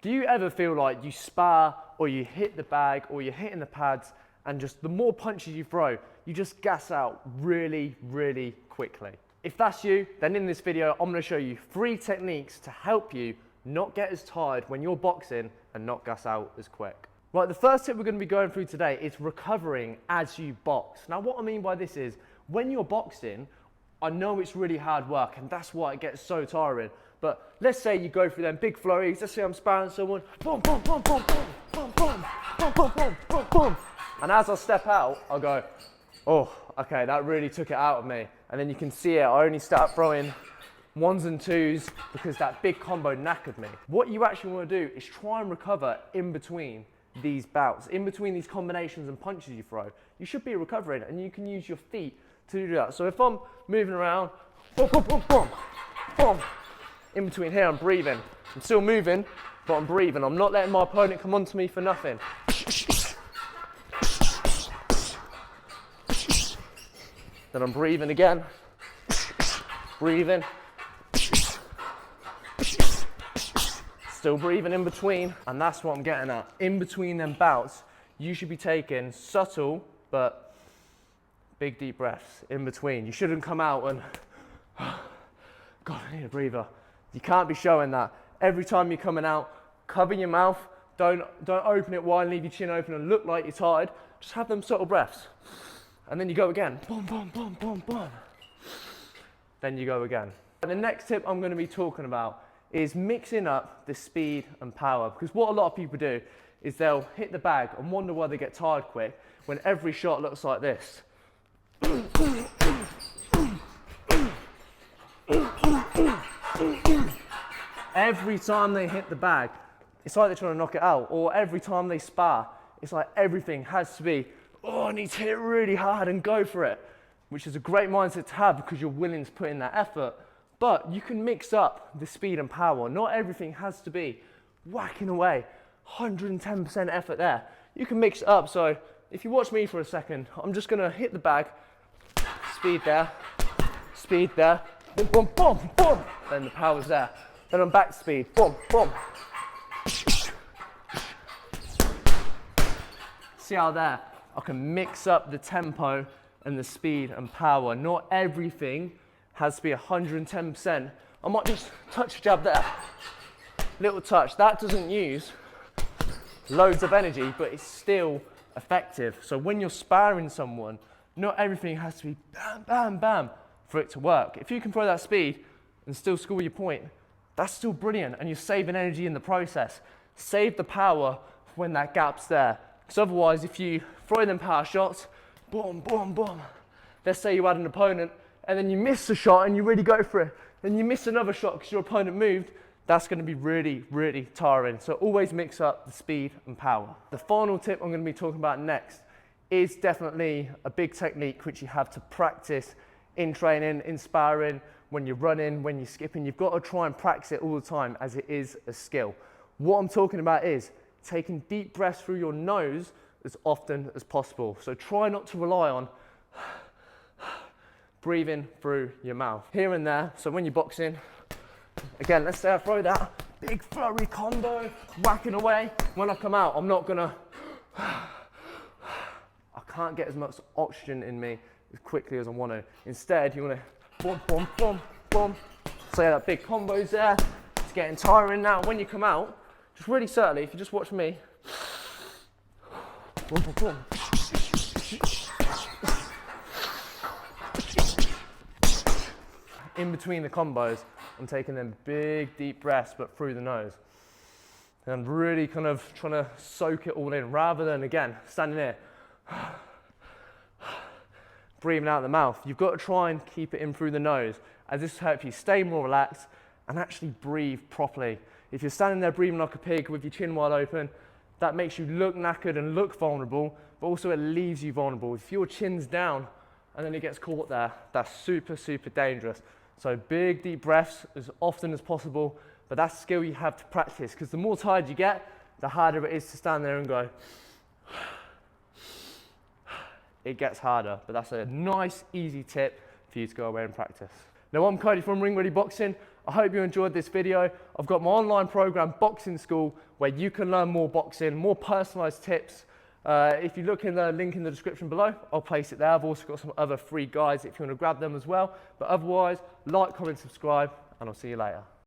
Do you ever feel like you spar or you hit the bag or you're hitting the pads and just the more punches you throw, you just gas out really, really quickly? If that's you, then in this video, I'm gonna show you 3 techniques to help you not get as tired when you're boxing and not gas out as quick. Right, the first tip we're gonna be going through today is recovering as you box. Now, what I mean by this is, when you're boxing, I know it's really hard work and that's why it gets so tiring. But let's say you go through them big flurries, let's say I'm sparring someone, boom, boom, boom, boom, boom, boom, boom, boom, boom, boom, boom, boom. And as I step out, I'll go, oh, okay, that really took it out of me. And then you can see it, I only start throwing 1s and 2s because that big combo knackered me. What you actually want to do is try and recover in between these bouts, in between these combinations and punches you throw. You should be recovering and you can use your feet to do that. So if I'm moving around, boom, boom, boom, boom, boom, in between here, I'm breathing. I'm still moving, but I'm breathing. I'm not letting my opponent come onto me for nothing. Then I'm breathing again, breathing, still breathing in between, and that's what I'm getting at. In between them bouts, you should be taking subtle, but big deep breaths in between. You shouldn't come out and, God, I need a breather. You can't be showing that. Every time you're coming out, cover your mouth, don't open it wide and leave your chin open and look like you're tired. Just have them subtle breaths. And then you go again, boom, boom, boom, boom, boom. Then you go again. And the next tip I'm gonna be talking about is mixing up the speed and power, because what a lot of people do is they'll hit the bag and wonder why they get tired quick when every shot looks like this. Every time they hit the bag, it's like they're trying to knock it out. Or every time they spar, it's like everything has to be, oh, I need to hit really hard and go for it, which is a great mindset to have because you're willing to put in that effort. But you can mix up the speed and power. Not everything has to be whacking away, 110% effort there. You can mix it up. So if you watch me for a second, I'm just gonna hit the bag, speed there, boom, boom, boom, boom. Then the power's there. Then I'm back to speed, boom, boom. See how there, I can mix up the tempo and the speed and power. Not everything has to be 110%. I might just touch a jab there, little touch. That doesn't use loads of energy, but it's still effective. So when you're sparring someone, not everything has to be bam, bam, bam for it to work. If you can throw that speed and still score your point, that's still brilliant, and you're saving energy in the process. Save the power when that gap's there. Because otherwise, if you throw them power shots, boom, boom, boom. Let's say you had an opponent, and then you miss a shot and you really go for it. Then you miss another shot because your opponent moved. That's going to be really, really tiring. So always mix up the speed and power. The final tip I'm going to be talking about next is definitely a big technique which you have to practice in training, in sparring, when you're running, when you're skipping. You've got to try and practice it all the time as it is a skill. What I'm talking about is taking deep breaths through your nose as often as possible. So try not to rely on breathing through your mouth. Here and there, so when you're boxing, again, let's say I throw that big flurry combo, whacking away. When I come out, I'm not gonna, I can't get as much oxygen in me as quickly as I want to. Instead, you want to boom, boom, boom, boom. So yeah, that big combo's there. It's getting tiring now. When you come out, just really subtly, if you just watch me, boom, boom, boom. In between the combos, I'm taking them big, deep breaths, but through the nose. And I'm really kind of trying to soak it all in, rather than, again, standing here, breathing out the mouth. You've got to try and keep it in through the nose, as this helps you stay more relaxed and actually breathe properly. If you're standing there breathing like a pig with your chin wide open, that makes you look knackered and look vulnerable, but also it leaves you vulnerable. If your chin's down and then it gets caught there, that's super, super dangerous. So big, deep breaths as often as possible, but that's a skill you have to practice, because the more tired you get, the harder it is to stand there and go. It gets harder, but that's a nice, easy tip for you to go away and practice. Now, I'm Cody from Ring Ready Boxing. I hope you enjoyed this video. I've got my online program, Boxing School, where you can learn more boxing, more personalized tips. If you look in the link in the description below, I'll place it there. I've also got some other free guides if you want to grab them as well. But otherwise, like, comment, subscribe, and I'll see you later.